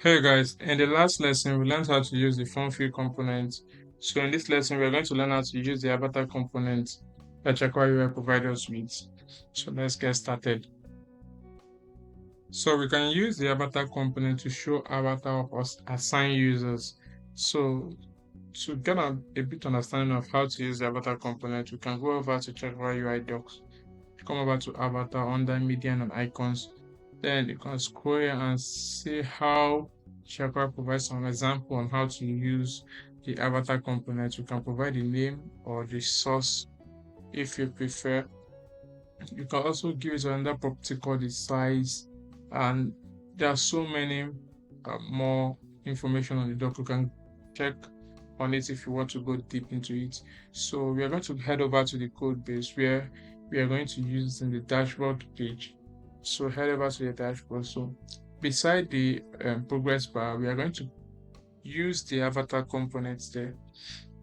Hey guys, in the last lesson, we learned how to use the form field component. So in this lesson, we're going to learn how to use the avatar component that Chakra UI provides us with. So let's get started. So we can use the avatar component to show avatar of us assigned users. So to get a bit understanding of how to use the avatar component, we can go over to Chakra UI docs. Come over to avatar under media and icons. Then you can scroll here and see how Chakra provides some example on how to use the avatar component. You can provide the name or the source if you prefer. You can also give it another property called the size, and there are so many more information on the doc. You can check on it if you want to go deep into it. So we are going to head over to the code base where we are going to use it in the dashboard page. So head over to the dashboard. So beside the progress bar, we are going to use the avatar components there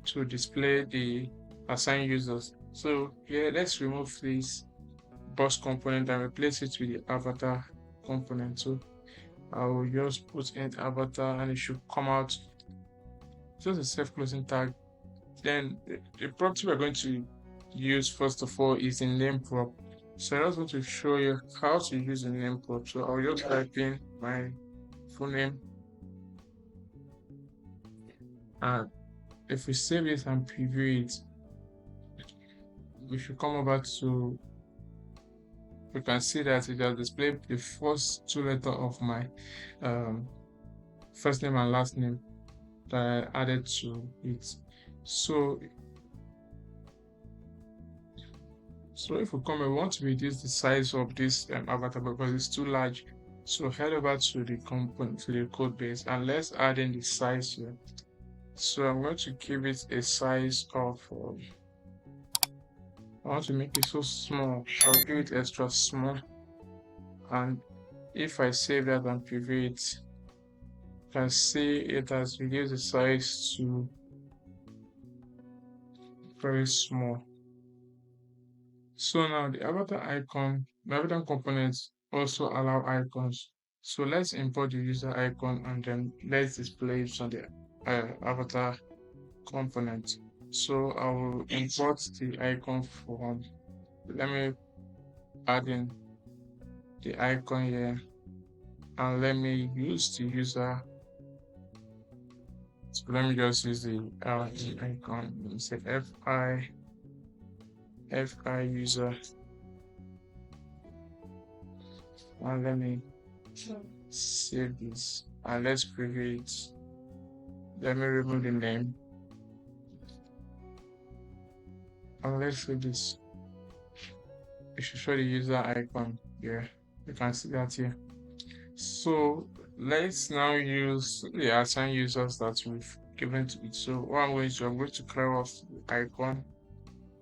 to display the assigned users. So here, let's remove this box component and replace it with the avatar component. So I will just put in avatar and it should come out just a self-closing tag. Then the property we're going to use first of all is the name prop. So I just want to show you how to use the name prop. So I'll just type in my full name, and if we save it and preview it, we should come over to, we can see that it has displayed the first two letters of my um, first name and last name that I added to it. So if we come, we want to reduce the size of this avatar because it's too large. So head over to the component, to the code base, and let's add in the size here. So I'm going to give it a size of, I want to make it so small. I'll give it extra small. And if I save that and preview it, you can see it has reduced the size to very small. So now the avatar components also allow icons. So let's import the user icon and then let's display it on the avatar component. So I will import the icon from, let me add in the icon here and let me use the user. So let me just use the icon. Let me say fi user, and let me save this and let's preview it. Let me remove the name and let's do this. It should show the user icon here. You can see that here. So let's now use the assigned users that we've given to it. So what I'm going to clear off the icon.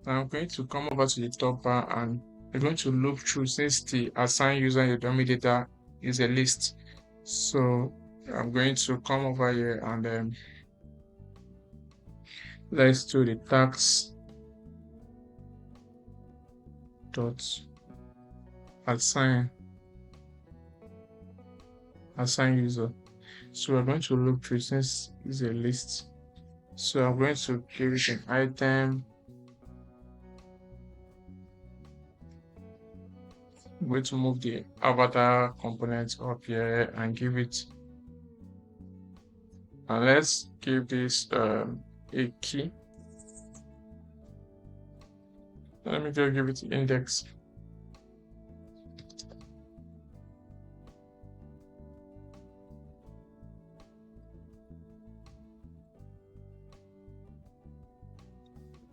And I'm going to come over to the top bar and we're going to loop through since the assigned user in the dummy data is a list. So I'm going to come over here and let's do the tags dot assign user. So we're going to loop through since it's a list. So I'm going to give it an item. I'm going to move the avatar component up here and give it, and let's give this a key. Let me just give it the index.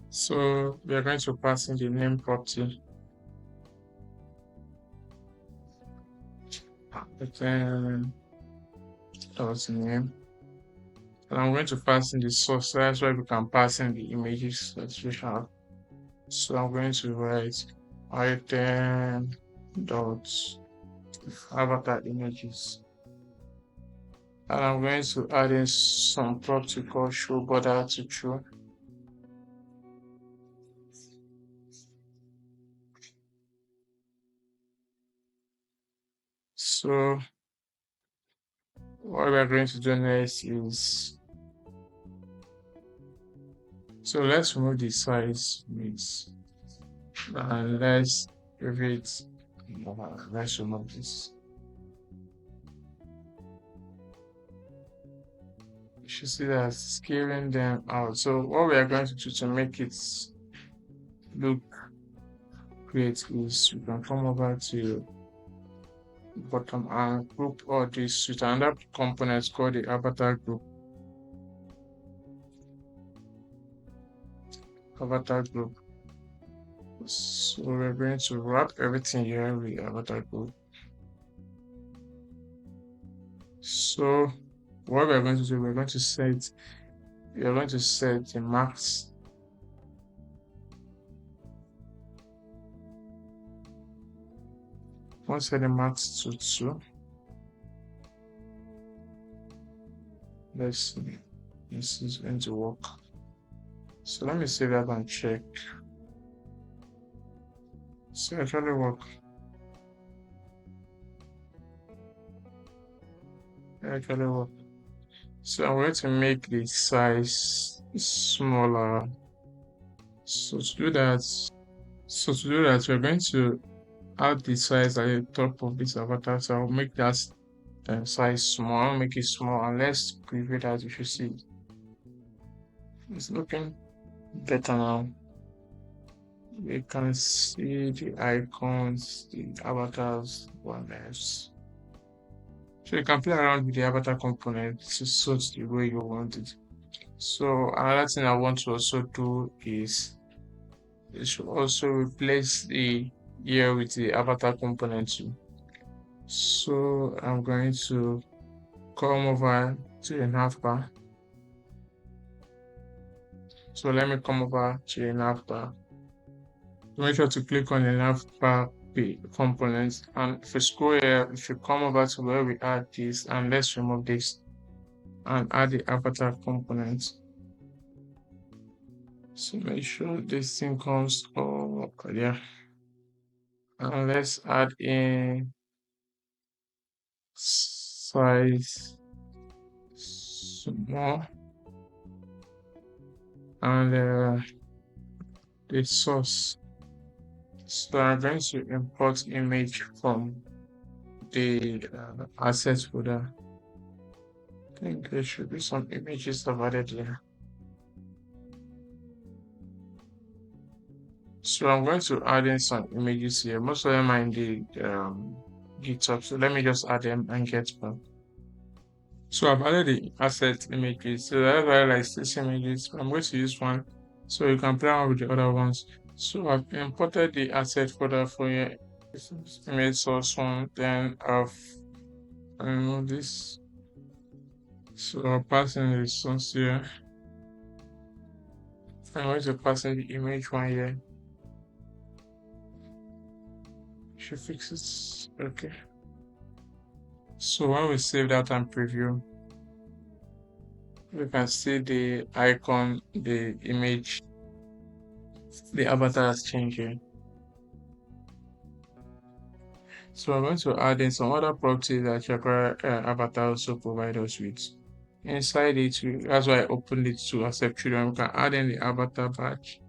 So we are going to pass in the name property. Then that's the name. And I'm going to pass in the source. So that's why we can pass in the images that we have. So I'm going to write item dot avatar images. And I'm going to add in some property called show border to true. So what we are going to do next is, so let's remove the size mix and let's give it, let's remove this. You should see that scaling them out. So what we are going to do to make it look great is we can come over to bottom and group all this with another component called the avatar group. Avatar group. So we're going to wrap everything here with avatar group. So what we're going to do, we're going to set the max. Once set the max to 2. Let's see. This is going to work. So let me save that and check. So actually work. Actually work. So I'm going to make the size smaller. So to do that, we're going to add the size at the top of this avatar. So I'll make that size small. I'll make it small, and let's preview that. You should see it's looking better now. We can see the icons, the avatars, one else. So you can play around with the avatar component to suit the way you want it. So another thing I want to also do is you should also replace the ear with the avatar component too. So I'm going to come over to the navbar. So let me come over to the navbar. Make sure to click on the navbar components, and if you scroll here, if you come over to where we add this, and let's remove this and add the avatar component. So make sure this thing comes up there, and let's add in size small and the source. So I'm going to import image from the assets folder. I think there should be some images added here. So I'm going to add in some images here. Most of them are in the GitHub. So let me just add them and get back. So I've added the asset images. So that's why I like 6 images. I'm going to use one so you can play around with the other ones. So I've imported the asset folder for your image source one. Then I've removed this. So I'll pass in the source here. I'm going to pass in the image one here. Should fix it. Okay. So when we save that and preview, we can see the icon, the image, the avatar has changed here. So I'm going to add in some other properties that Chakra avatar also provide us with. Inside it, that's why I opened it to accept children. We can add in the avatar badge.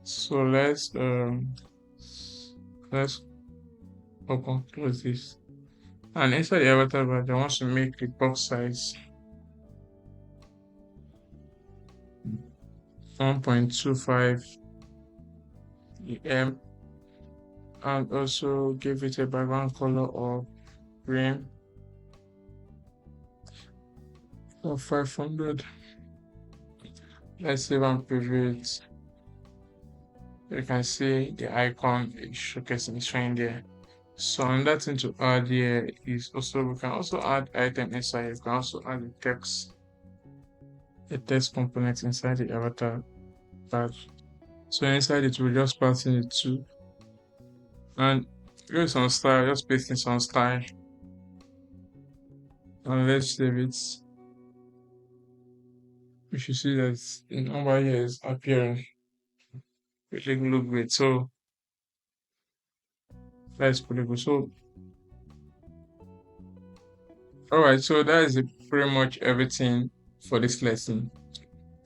So let's open close this. And inside the avatar badge, I want to make the box size 1.25 em, and also give it a background color of green of 500. Let's save and preview it. You can see the icon is showcasing, showing there. So another thing to add here is also we can also add item inside. You can also add a text component inside the avatar badge. So inside it will just pass in the 2, and use some style, just paste in some style, and let's save it. You should see that the number here is appearing. It look great. So That's pretty good. So, all right. So that is pretty much everything for this lesson.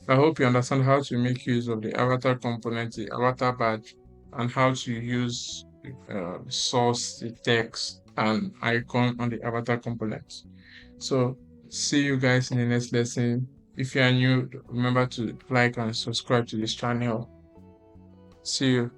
I hope you understand how to make use of the avatar component, the avatar badge, and how to use source, the text, and icon on the avatar component. So, see you guys in the next lesson. If you are new, remember to like and subscribe to this channel. See you.